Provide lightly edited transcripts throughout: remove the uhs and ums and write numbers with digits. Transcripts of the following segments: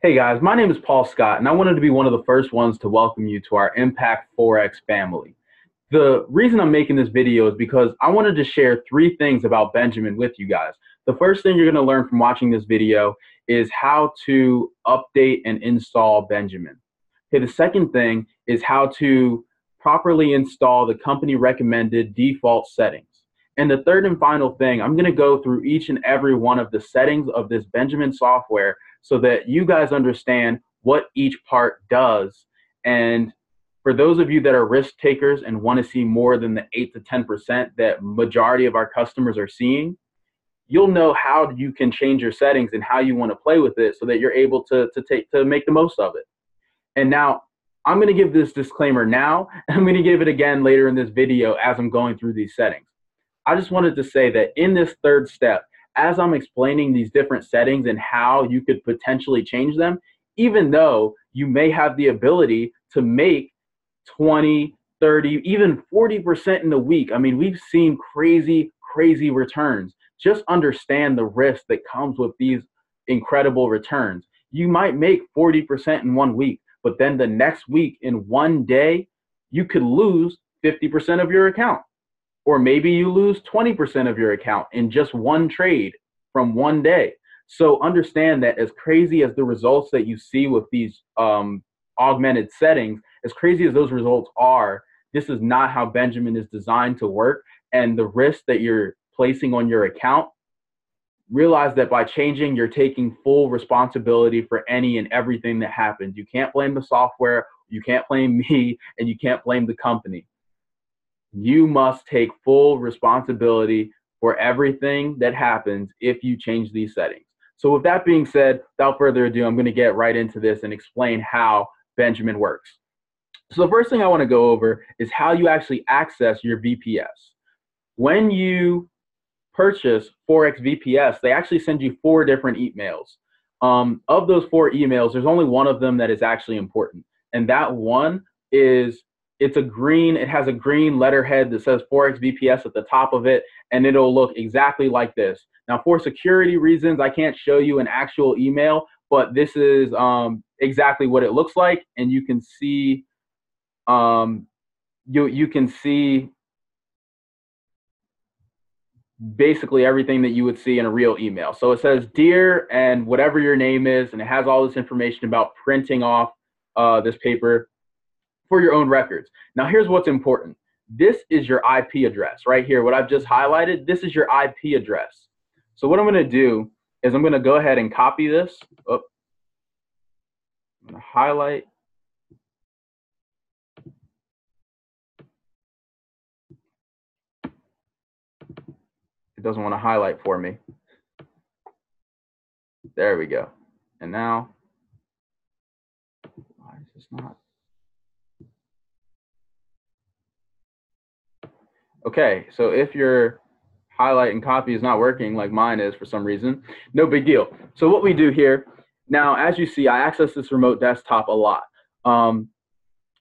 Hey guys, my name is Paul Scott, and I wanted to be one of the first ones to welcome you to our Impact Forex family. The reason I'm making this video is because I wanted to share three things about Benjamin with you guys. The first thing you're going to learn from watching this video is how to update and install Benjamin. Okay, the second thing is how to properly install the company recommended default settings. And the third and final thing, I'm going to go through each and every one of the settings of this Benjamin software so that you guys understand what each part does. And for those of you that are risk takers and want to see more than the 8 to 10% that majority of our customers are seeing, you'll know how you can change your settings and how you want to play with it so that you're able to make the most of it. And now I'm going to give this disclaimer now, and I'm going to give it again later in this video as I'm going through these settings. I just wanted to say that in this third step, as I'm explaining these different settings and how you could potentially change them, even though you may have the ability to make 20, 30, even 40% in a week. I mean, we've seen crazy, crazy returns. Just understand the risk that comes with these incredible returns. You might make 40% in 1 week, but then the next week in 1 day, you could lose 50% of your account. Or maybe you lose 20% of your account in just one trade from 1 day. So understand that as crazy as the results that you see with these augmented settings, as crazy as those results are, this is not how Benjamin is designed to work. And the risk that you're placing on your account, realize that by changing, you're taking full responsibility for any and everything that happens. You can't blame the software, you can't blame me, and you can't blame the company. You must take full responsibility for everything that happens if you change these settings. So with that being said, without further ado, I'm going to get right into this and explain how Benjamin works. So the first thing I want to go over is how you actually access your VPS. When you purchase Forex VPS, they actually send you 4 different emails. Of those 4 emails, there's only one of them that is actually important. And that one is it has a green letterhead that says Forex VPS at the top of it, and it'll look exactly like this. Now, for security reasons, I can't show you an actual email, but this is exactly what it looks like, and you can see you can see basically everything that you would see in a real email. So it says dear and whatever your name is, and it has all this information about printing off this paper for your own records. Now, here's what's important. This is your IP address right here. What I've just highlighted, this is your IP address. So what I'm going to do is I'm going to go ahead and copy this. Oh, I'm going to highlight. It doesn't want to highlight for me. There we go. And now, why is this not? Okay, so if your highlight and copy is not working like mine is for some reason, no big deal. So what we do here, now as you see, I access this remote desktop a lot.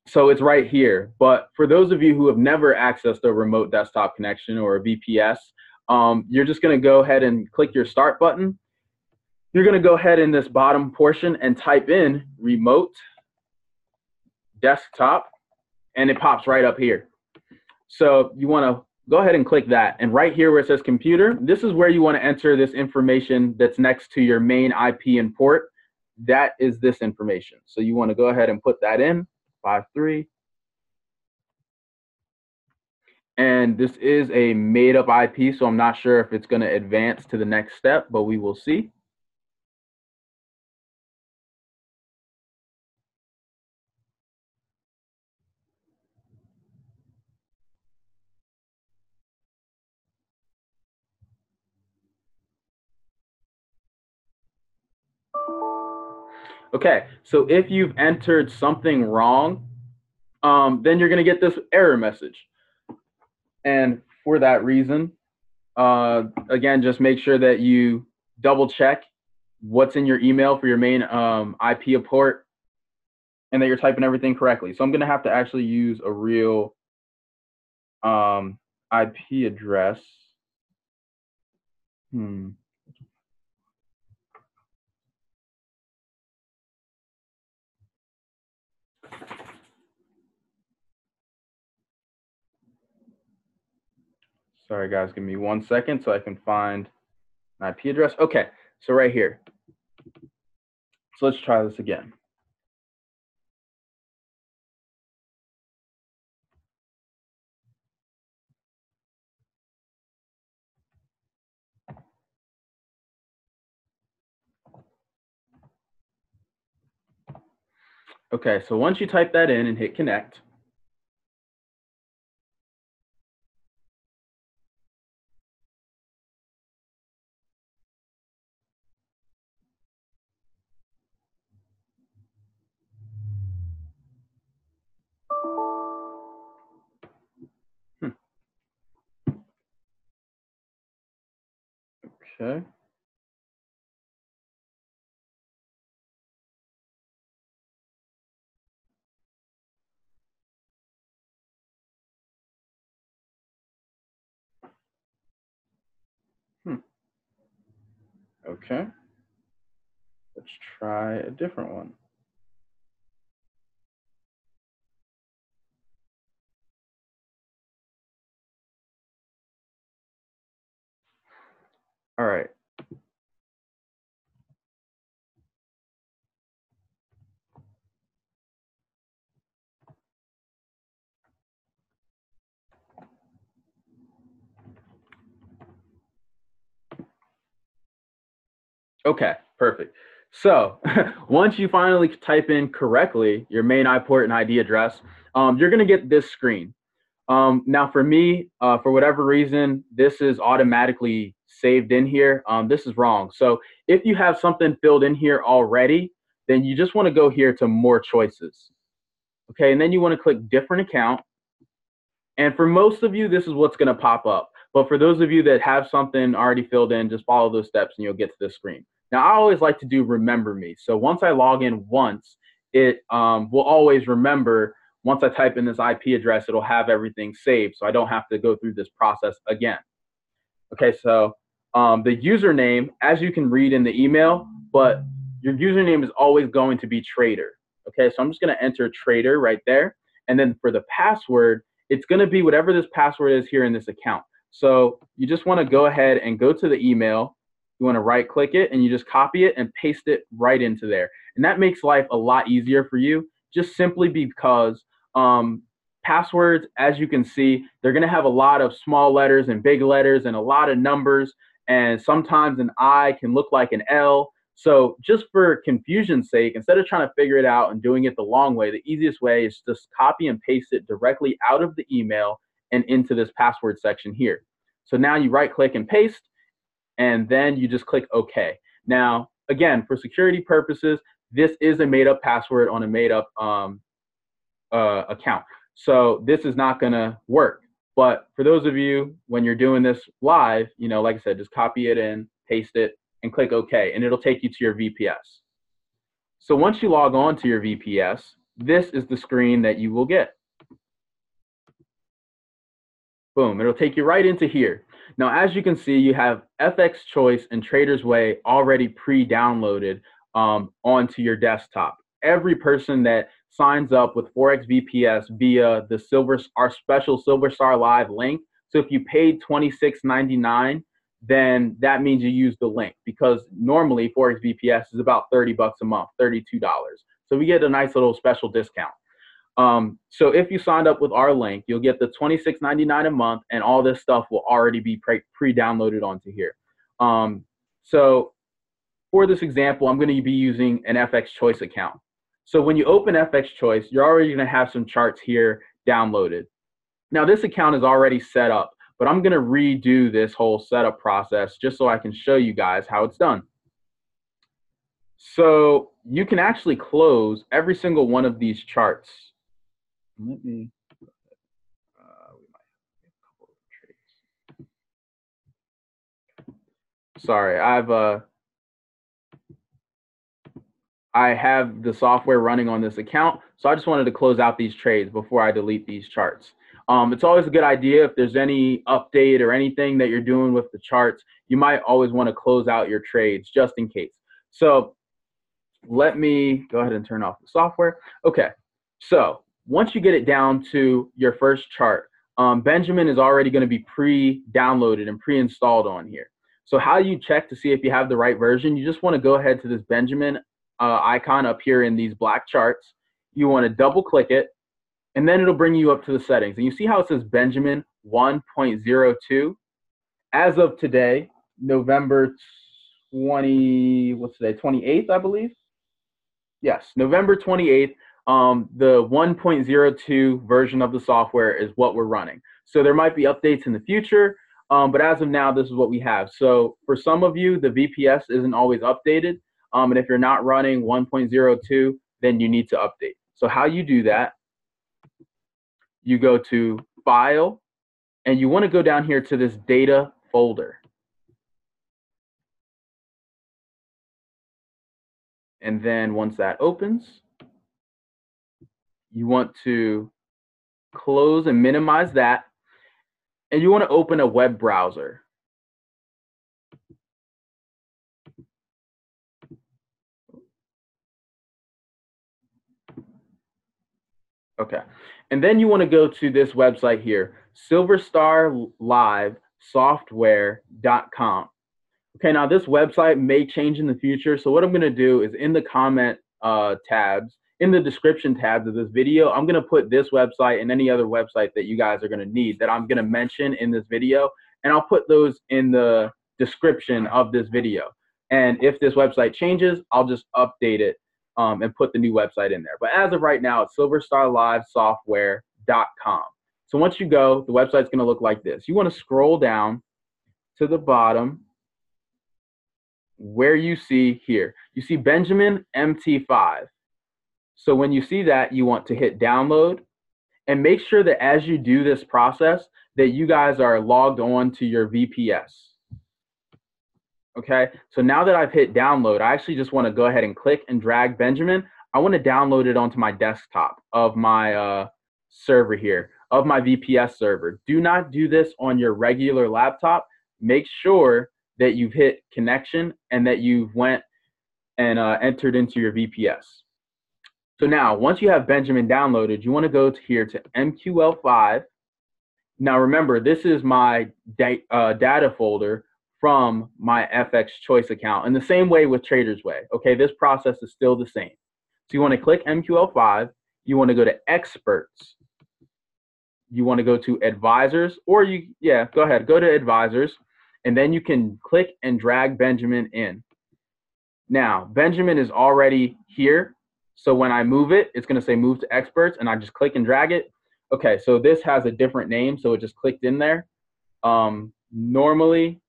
So it's right here. But for those of you who have never accessed a remote desktop connection or a VPS, you're just going to go ahead and click your start button. You're going to go ahead in this bottom portion and type in remote desktop, and it pops right up here. So you want to go ahead and click that. And right here where it says computer, this is where you want to enter this information that's next to your main IP and port. That is this information. So you want to go ahead and put that in, 53. And this is a made up IP, so I'm not sure if it's going to advance to the next step, but we will see. Okay, so if you've entered something wrong, then you're going to get this error message. And for that reason, again, just make sure that you double check what's in your email for your main IP port and that you're typing everything correctly. So I'm going to have to actually use a real IP address. Sorry, guys, give me 1 second so I can find an IP address. Okay, so right here. So let's try this again. Okay, so once you type that in and hit connect, okay. Okay, let's try a different one. All right. Okay, perfect. So once you finally type in correctly your main iPort and ID address, you're going to get this screen. Now, for me, for whatever reason, this is automatically saved in here. This is wrong. So if you have something filled in here already, then you just want to go here to more choices. Okay, and then you want to click different account. And for most of you, this is what's going to pop up. But for those of you that have something already filled in, just follow those steps and you'll get to this screen. Now, I always like to do remember me. So once I log in once, it will always remember. Once I type in this IP address, it'll have everything saved. So I don't have to go through this process again. Okay, so the username, as you can read in the email, but your username is always going to be trader. Okay, so I'm just going to enter trader right there. And then for the password, it's going to be whatever this password is here in this account. So you just want to go ahead and go to the email. You want to right click it and you just copy it and paste it right into there. And that makes life a lot easier for you, just simply because passwords, as you can see, they're going to have a lot of small letters and big letters and a lot of numbers. And sometimes an I can look like an L. So just for confusion's sake, instead of trying to figure it out and doing it the long way, the easiest way is just copy and paste it directly out of the email and into this password section here. So now you right click and paste, and then you just click OK. Now, again, for security purposes, this is a made up password on a made up account. So this is not going to work. But for those of you, when you're doing this live, like I said, just copy it in, paste it, and click OK, and it'll take you to your VPS. So once you log on to your VPS, this is the screen that you will get. Boom, it'll take you right into here. Now, as you can see, you have FX Choice and Trader's Way already pre-downloaded onto your desktop. Every person that signs up with Forex VPS via the our special Silver Star Live link. So if you paid $26.99, then that means you use the link, because normally Forex VPS is about $30 a month, $32. So we get a nice little special discount. So if you signed up with our link, you'll get the $26.99 a month, and all this stuff will already be pre-downloaded onto here. So for this example, I'm going to be using an FX Choice account. So when you open FX Choice, you're already going to have some charts here downloaded. Now, this account is already set up, but I'm going to redo this whole setup process just so I can show you guys how it's done. So you can actually close every single one of these charts. Let me, we might have a couple of trades. Sorry, I have the software running on this account, so I just wanted to close out these trades before I delete these charts. It's always a good idea, if there's any update or anything that you're doing with the charts, you might always want to close out your trades just in case. So let me go ahead and turn off the software. Okay, so once you get it down to your first chart, Benjamin is already going to be pre-downloaded and pre-installed on here. So how you check to see if you have the right version, you just want to go ahead to this Benjamin icon up here in these black charts. You want to double click it, and then it'll bring you up to the settings. And you see how it says Benjamin 1.02? As of today, November 28th, I believe? Yes, November 28th, the 1.02 version of the software is what we're running. So there might be updates in the future, but as of now, this is what we have. So for some of you, the VPS isn't always updated. And if you're not running 1.02, then you need to update. So how you do that, you go to File, and you want to go down here to this Data folder. And then once that opens, you want to close and minimize that. And you want to open a web browser. Okay. And then you want to go to this website here, silverstarlivesoftware.com. Okay, now this website may change in the future. So what I'm going to do is in the comment tabs, in the description tabs of this video, I'm going to put this website and any other website that you guys are going to need that I'm going to mention in this video. And I'll put those in the description of this video. And if this website changes, I'll just update it and put the new website in there. But as of right now, it's silverstarlivesoftware.com. So once you go, the website's going to look like this. You want to scroll down to the bottom where you see here. You see Benjamin MT5. So when you see that, you want to hit download, and make sure that as you do this process that you guys are logged on to your VPS. Okay, so now that I've hit download, I actually just want to go ahead and click and drag Benjamin. I want to download it onto my desktop of my server here, of my VPS server. Do not do this on your regular laptop. Make sure that you've hit connection and that you've went and entered into your VPS. So now, once you have Benjamin downloaded, you want to go here to MQL5. Now remember, this is my data folder from my FX Choice account. In the same way with Trader's Way, okay, this process is still the same. So you want to click MQL5, you want to go to Experts, you want to go to Advisors, or go ahead, go to Advisors, and then you can click and drag Benjamin in. Now, Benjamin is already here, so when I move it, it's going to say Move to Experts, and I just click and drag it. Okay, so this has a different name, so it just clicked in there. Normally,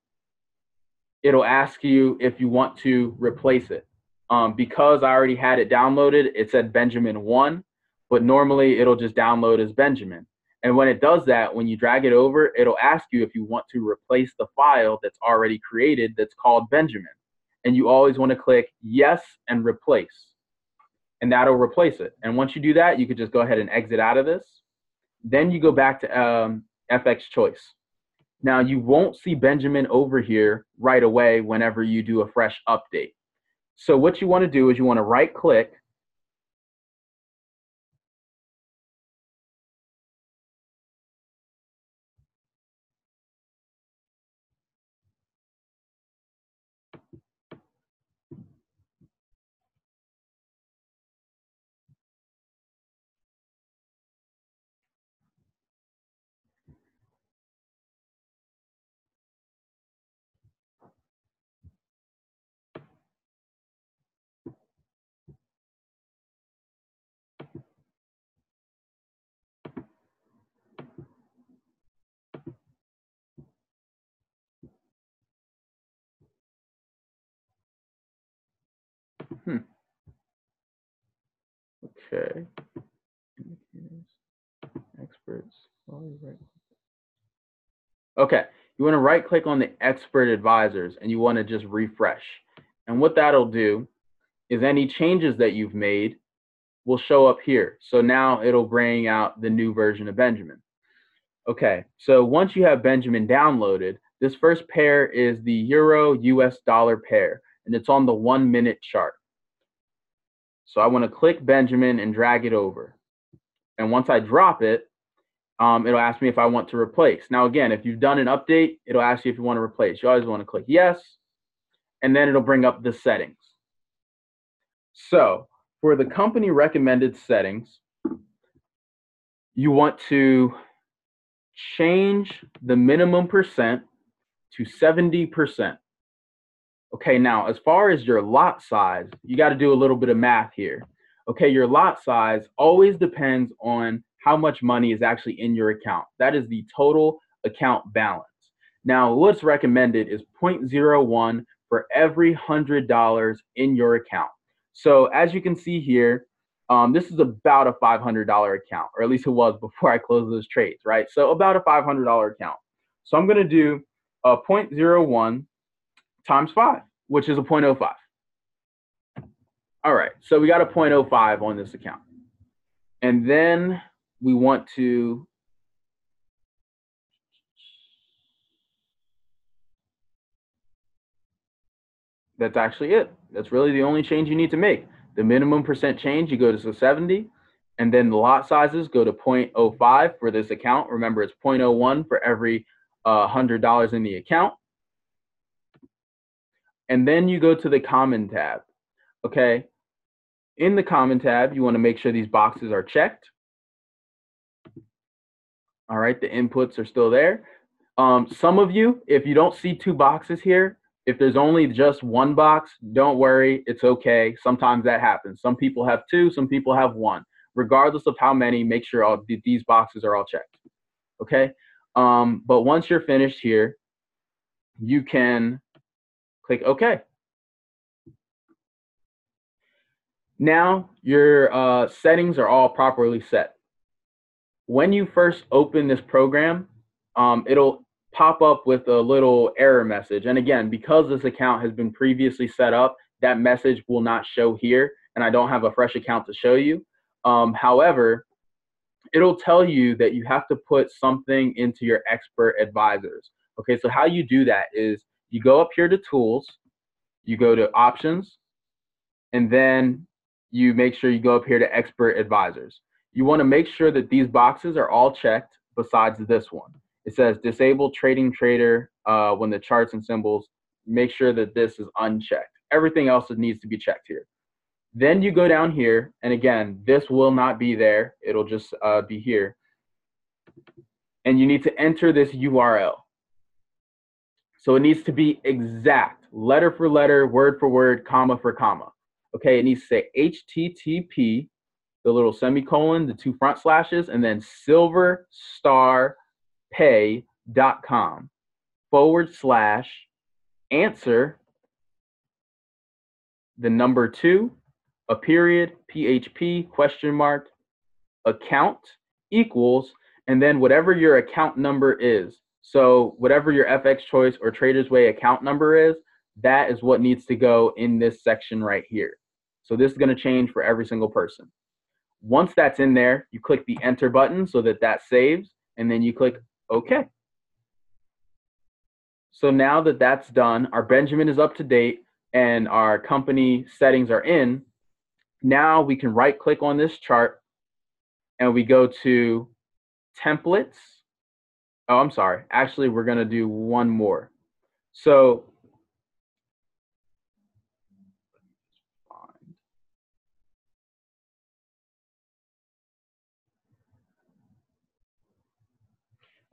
it'll ask you if you want to replace it. Because I already had it downloaded, it said Benjamin 1, but normally it'll just download as Benjamin. And when it does that, when you drag it over, it'll ask you if you want to replace the file that's already created that's called Benjamin. And you always want to click Yes and Replace. And that'll replace it. And once you do that, you could just go ahead and exit out of this. Then you go back to FX Choice. Now, you won't see Benjamin over here right away whenever you do a fresh update. So what you want to do is you want to right-click. Okay. Experts. Okay. You want to right click on the expert advisors and you want to just refresh. And what that'll do is any changes that you've made will show up here. So now it'll bring out the new version of Benjamin. Okay. So once you have Benjamin downloaded, this first pair is the Euro US dollar pair, and it's on the 1 minute chart. So I want to click Benjamin and drag it over. And once I drop it, it'll ask me if I want to replace. Now, again, if you've done an update, it'll ask you if you want to replace. You always want to click yes, and then it'll bring up the settings. So for the company recommended settings, you want to change the minimum percent to 70%. Okay, now as far as your lot size, you got to do a little bit of math here. Okay, your lot size always depends on how much money is actually in your account. That is the total account balance. Now, what's recommended is 0.01 for every $100 in your account. So as you can see here, this is about a $500 account, or at least it was before I closed those trades, right? So about a $500 account. So I'm going to do a 0.01 times 5, which is a 0.05. All right, so we got a 0.05 on this account. And then we want to that's actually it. That's really the only change you need to make. The minimum percent change, you go to 70, and then the lot sizes go to 0.05 for this account. Remember, it's 0.01 for every $100 in the account. And then you go to the common tab, okay? In the common tab, you want to make sure these boxes are checked. All right, the inputs are still there. Some of you, if you don't see 2 boxes here, if there's only just 1 box, don't worry, it's okay. Sometimes that happens. Some people have 2, some people have 1. Regardless of how many, make sure these boxes are all checked, okay? But once you're finished here, you can click OK. Now your settings are all properly set. When you first open this program, it'll pop up with a little error message. And again, because this account has been previously set up, that message will not show here, and I don't have a fresh account to show you. However, it'll tell you that you have to put something into your expert advisors. Okay, so how you do that is you go up here to tools, you go to options, and then you make sure you go up here to expert advisors. You want to make sure that these boxes are all checked besides this one. It says disable trading trader when the charts and symbols. Make sure that this is unchecked. Everything else needs to be checked here. Then you go down here, and again, this will not be there. It'll just be here. And you need to enter this URL. So it needs to be exact, letter for letter, word for word, comma for comma. Okay, it needs to say HTTP, the little semicolon, the 2 front slashes, and then silverstarpay.com/answer, the number 2, a period, PHP, question mark, account equals, and then whatever your account number is. So whatever your FX Choice or Traders Way account number is, that is what needs to go in this section right here. So this is going to change for every single person. Once that's in there, you click the enter button so that that saves, and then you click OK. So now that that's done, our Benjamin is up to date and our company settings are in. Now we can right click on this chart and we go to templates. Oh, I'm sorry. Actually, we're going to do one more. So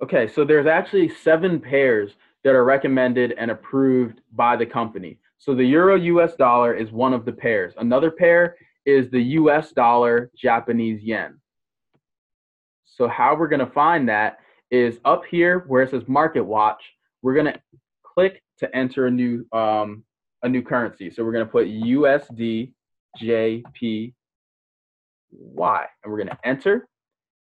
okay, so there's actually 7 pairs that are recommended and approved by the company. So the Euro US dollar is one of the pairs. Another pair is the US dollar Japanese yen. So how we're going to find that is up here where it says Market Watch. We're going to click to enter a new currency. So we're going to put USD JPY, and we're going to enter,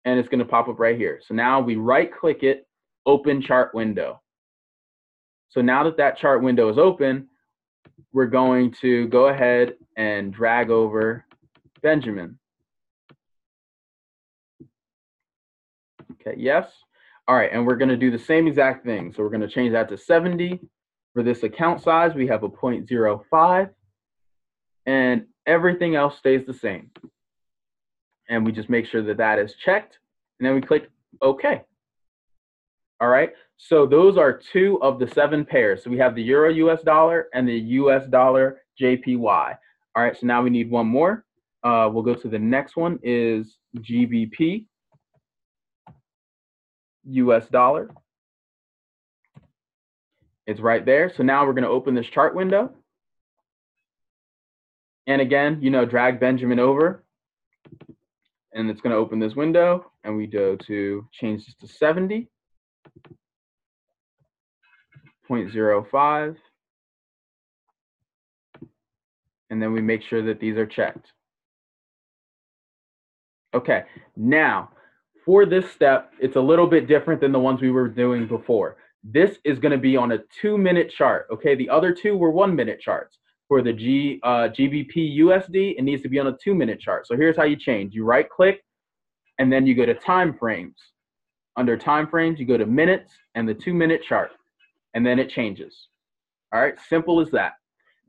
and it's going to pop up right here. So now we right click it, open chart window. So now that that chart window is open, we're going to go ahead and drag over Benjamin. Okay, yes. All right, and we're going to do the same exact thing. So we're going to change that to 70. For this account size, we have a 0.05, and everything else stays the same. And we just make sure that that is checked, and then we click Okay. All right. So those are 2 of the 7 pairs. So we have the Euro US dollar and the US dollar JPY. All right. So now we need one more. We'll go to the next one is GBP US dollar. It's right there. So now we're going to open this chart window. And again, drag Benjamin over. And it's going to open this window. And we go to change this to 70.05. And then we make sure that these are checked. Okay, now for this step, it's a little bit different than the ones we were doing before. This is going to be on a 2-minute chart. Okay, the other 2 were 1-minute charts. For the GBP USD, it needs to be on a 2-minute chart. So here's how you change. You right click and then you go to time frames. Under time frames, you go to minutes and the 2-minute chart, and then it changes. All right, simple as that.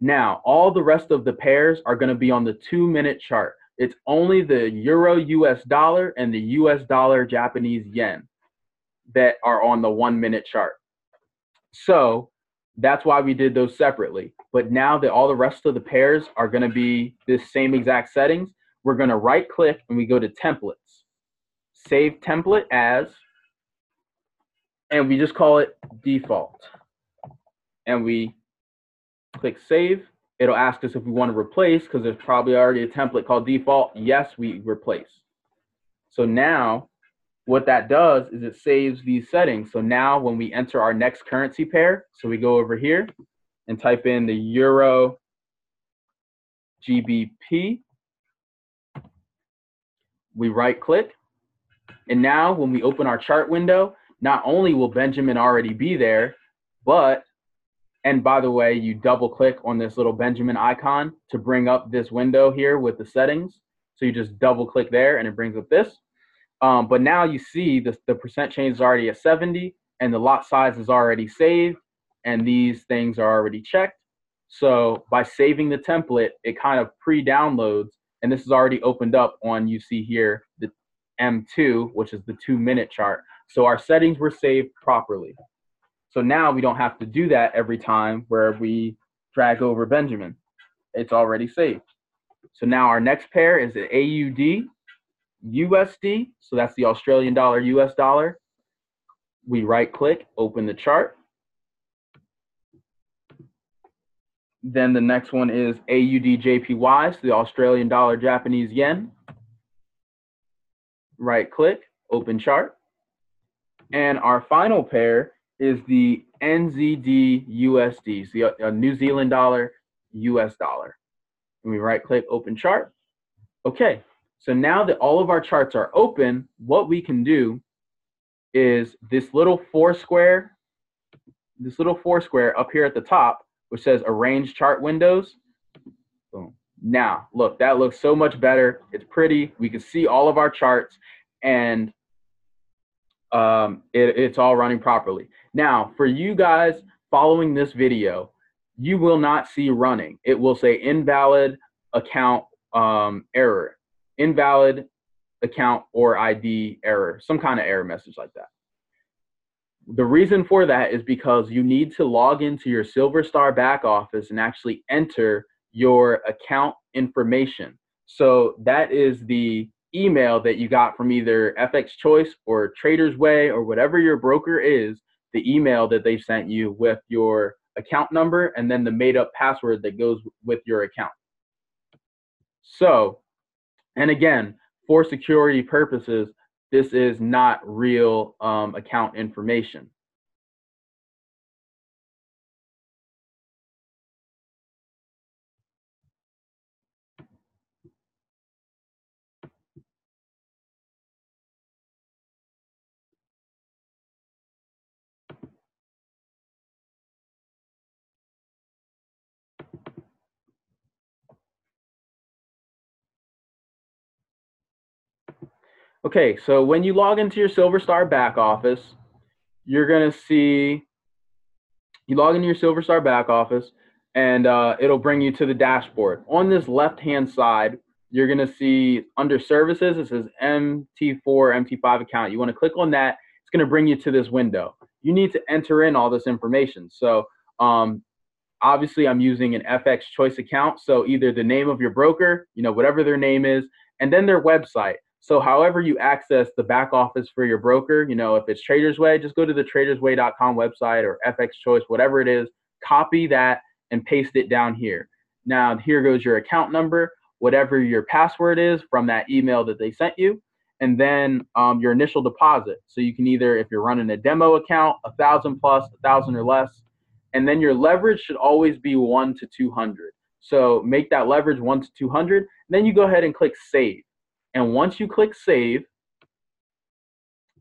Now, all the rest of the pairs are going to be on the 2-minute chart. It's only the Euro US dollar and the US dollar Japanese yen that are on the 1-minute chart. So that's why we did those separately. But now that all the rest of the pairs are going to be this same exact settings, we're going to right click and we go to templates. Save template as, and we just call it default. And we click save. It'll ask us if we want to replace because there's probably already a template called default. Yes, we replace. So now what that does is it saves these settings. So now when we enter our next currency pair, so we go over here and type in the Euro GBP. We right click. And now when we open our chart window, not only will Benjamin already be there, but, and by the way, you double click on this little Benjamin icon to bring up this window here with the settings. So you just double click there and it brings up this. But now you see the percent change is already at 70 and the lot size is already saved and these things are already checked. So by saving the template, it kind of pre-downloads, and this is already opened up on, you see here, the M2, which is the 2-minute chart. So our settings were saved properly. So now we don't have to do that every time where we drag over Benjamin. It's already saved. So now our next pair is the AUD USD. So that's the Australian dollar, US dollar. We right click, open the chart. Then the next one is AUD JPY, so the Australian dollar, Japanese yen. Right click, open chart. And our final pair is the NZD USD, so the New Zealand dollar, US dollar. And we right click, open chart. Okay, so now that all of our charts are open, what we can do is this little four square up here at the top, which says arrange chart windows. Boom. Now, look, that looks so much better. It's pretty. We can see all of our charts, and it's all running properly. Now, for you guys following this video, you will not see running. It will say invalid account error, invalid account or ID error, some kind of error message like that. The reason for that is because you need to log into your SilverStar back office and actually enter your account information. So that is the email that you got from either FX Choice or Trader's Way or whatever your broker is, the email that they sent you with your account number and then the made up password that goes with your account. So, and again, for security purposes, this is not real account information. Okay, so when you log into your SilverStar back office, you're going to see, you log into your SilverStar back office, and it'll bring you to the dashboard. On this left-hand side, you're going to see under services, it says MT4, MT5 account. You want to click on that. It's going to bring you to this window. You need to enter in all this information. So obviously I'm using an FX choice account. So either the name of your broker, whatever their name is, and then their website. So however you access the back office for your broker, if it's Traders Way, just go to the tradersway.com website or FX choice, whatever it is, copy that and paste it down here. Now here goes your account number, whatever your password is from that email that they sent you, and then your initial deposit. So you can either, if you're running a demo account, 1,000 plus, 1,000 or less, and then your leverage should always be 1 to 200. So make that leverage 1 to 200. Then you go ahead and click save. And once you click save,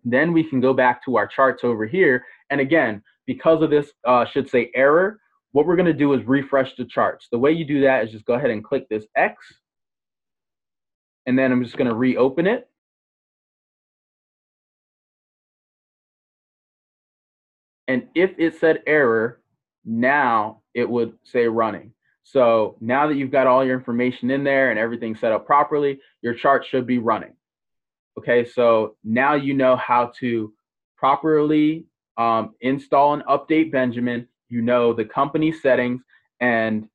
then we can go back to our charts over here. And again, because of this should say error, what we're going to do is refresh the charts. The way you do that is just go ahead and click this X. And then I'm just going to reopen it. And if it said error, now it would say running. So now that you've got all your information in there and everything set up properly, your chart should be running. Okay, so now you know how to properly install and update Benjamin. You know the company settings, and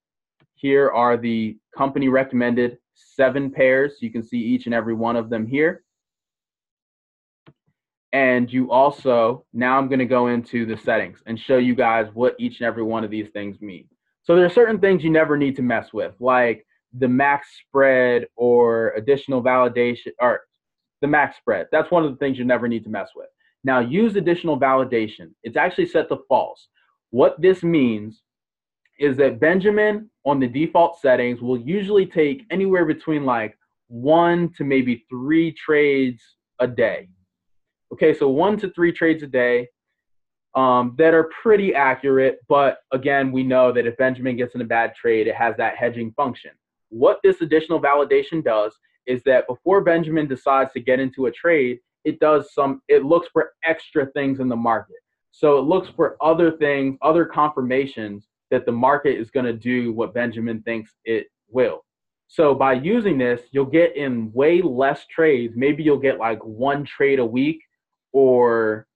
here are the company recommended 7 pairs. You can see each and every one of them here. And you also, now I'm going to go into the settings and show you guys what each and every one of these things mean. So there are certain things you never need to mess with, like the max spread or additional validation, or the max spread. That's one of the things you never need to mess with. Now use additional validation. It's actually set to false. What this means is that Benjamin on the default settings will usually take anywhere between like 1 to maybe 3 trades a day. Okay, so 1 to 3 trades a day that are pretty accurate, but again, we know that if Benjamin gets in a bad trade, it has that hedging function. What this additional validation does is that before Benjamin decides to get into a trade, it looks for extra things in the market. So it looks for other things, other confirmations that the market is going to do what Benjamin thinks it will. So by using this, you'll get in way less trades. Maybe you'll get like 1 trade a week, or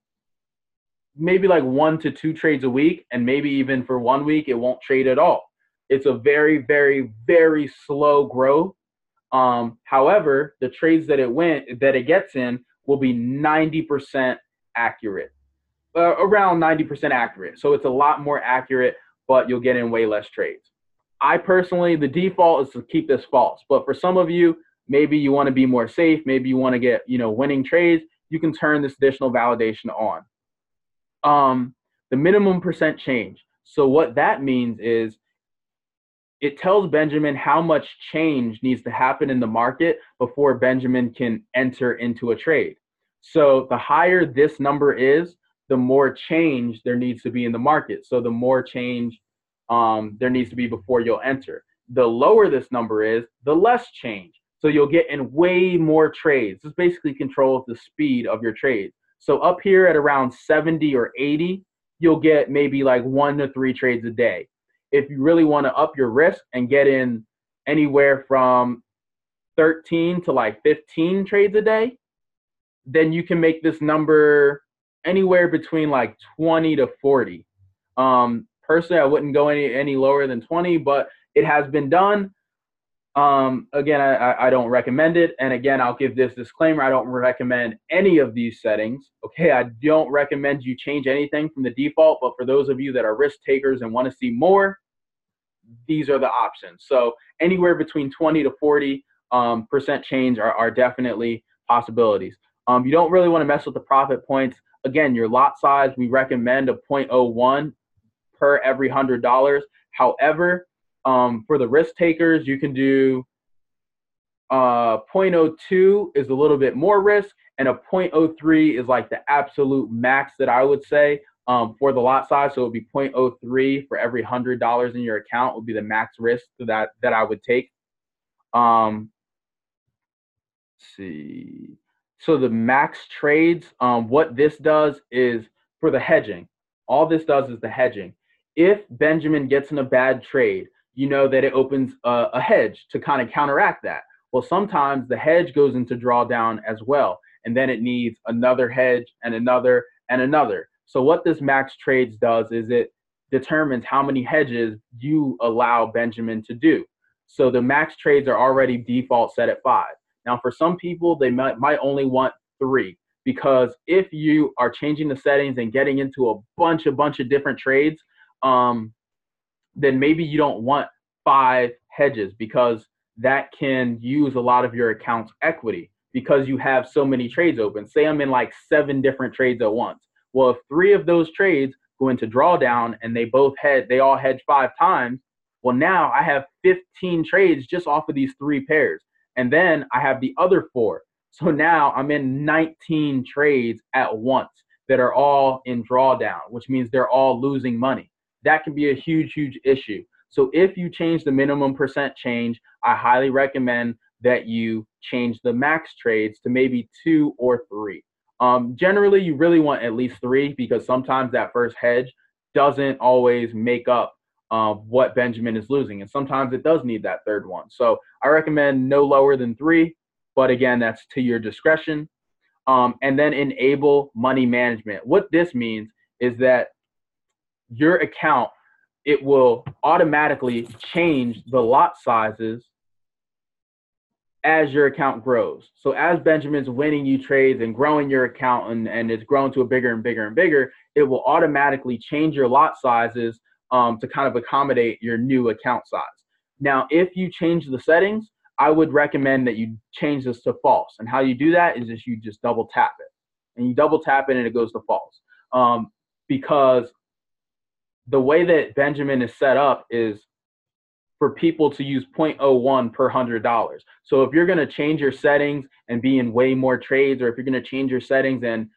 maybe like 1 to 2 trades a week, and maybe even for 1 week, it won't trade at all. It's a very, very, very slow growth. However, the trades that it gets in will be 90% accurate, around 90% accurate. So it's a lot more accurate, but you'll get in way less trades. I personally, the default is to keep this false, but for some of you, maybe you want to be more safe. Maybe you want to get, winning trades. You can turn this additional validation on. The minimum percent change. So what that means is it tells Benjamin how much change needs to happen in the market before Benjamin can enter into a trade. So the higher this number is, the more change there needs to be in the market. So the more change there needs to be before you'll enter. The lower this number is, the less change. So you'll get in way more trades. This basically controls the speed of your trades. So up here at around 70 or 80, you'll get maybe like 1 to 3 trades a day. If you really want to up your risk and get in anywhere from 13 to like 15 trades a day, then you can make this number anywhere between like 20 to 40. Personally, I wouldn't go any lower than 20, but it has been done. Again, I don't recommend it. And again, I'll give this disclaimer. I don't recommend any of these settings. Okay, I don't recommend you change anything from the default, but for those of you that are risk takers and want to see more, these are the options. So anywhere between 20 to 40% change are definitely possibilities. You don't really want to mess with the profit points. Again, your lot size, we recommend a 0.01 per every $100. However, for the risk takers, you can do 0.02 is a little bit more risk, and a 0.03 is like the absolute max that I would say for the lot size. So it would be 0.03 for every $100 in your account would be the max risk that I would take. Let's see. So the max trades, what this does is for the hedging. All this does is the hedging. If Benjamin gets in a bad trade, you know that it opens a hedge to kind of counteract that. Well, sometimes the hedge goes into drawdown as well, and then it needs another hedge and another and another. So what this max trades does is it determines how many hedges you allow Benjamin to do. So the max trades are already default set at 5. Now, for some people, they might only want 3, because if you are changing the settings and getting into a bunch of different trades, then maybe you don't want 5 hedges, because that can use a lot of your account's equity because you have so many trades open. Say I'm in like 7 different trades at once. Well, if 3 of those trades go into drawdown and they all hedge 5 times, well, now I have 15 trades just off of these 3 pairs. And then I have the other 4. So now I'm in 19 trades at once that are all in drawdown, which means they're all losing money. That can be a huge issue. So if you change the minimum percent change, I highly recommend that you change the max trades to maybe 2 or 3. Generally, you really want at least 3, because sometimes that first hedge doesn't always make up what Benjamin is losing. And sometimes it does need that third one. So I recommend no lower than 3. But again, that's to your discretion. And then enable money management. What this means is that your account, it will automatically change the lot sizes as your account grows. So as Benjamin's winning you trades and growing your account, and it's grown to a bigger and bigger, it will automatically change your lot sizes to kind of accommodate your new account size. Now, if you change the settings, I would recommend that you change this to false. And how you do that is just you just double tap it. And you double tap it and it goes to false. Because the way that Benjamin is set up is for people to use 0.01 per $100. So if you're going to change your settings and be in way more trades, or if you're going to change your settings and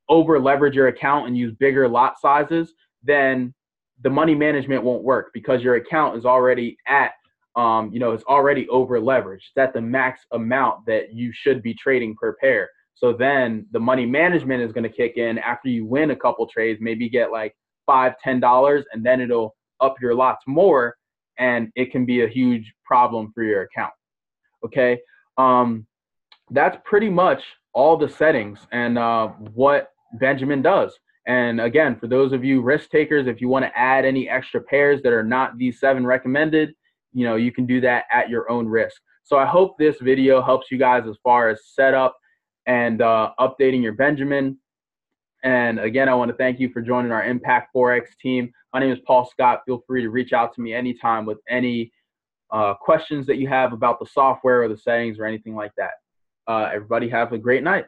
over leverage your account and use bigger lot sizes, then the money management won't work, because your account is already at it's already over leveraged. It's at the max amount that you should be trading per pair. So then the money management is going to kick in after you win a couple trades, maybe get like $5, $10, and then it'll up your lots more, and it can be a huge problem for your account. Okay, that's pretty much all the settings and what Benjamin does. And again, for those of you risk takers, if you want to add any extra pairs that are not these 7 recommended, you can do that at your own risk. So I hope this video helps you guys as far as setup and updating your Benjamin. And again, I want to thank you for joining our Impact Forex team. My name is Paul Scott. Feel free to reach out to me anytime with any questions that you have about the software or the settings or anything like that. Everybody have a great night.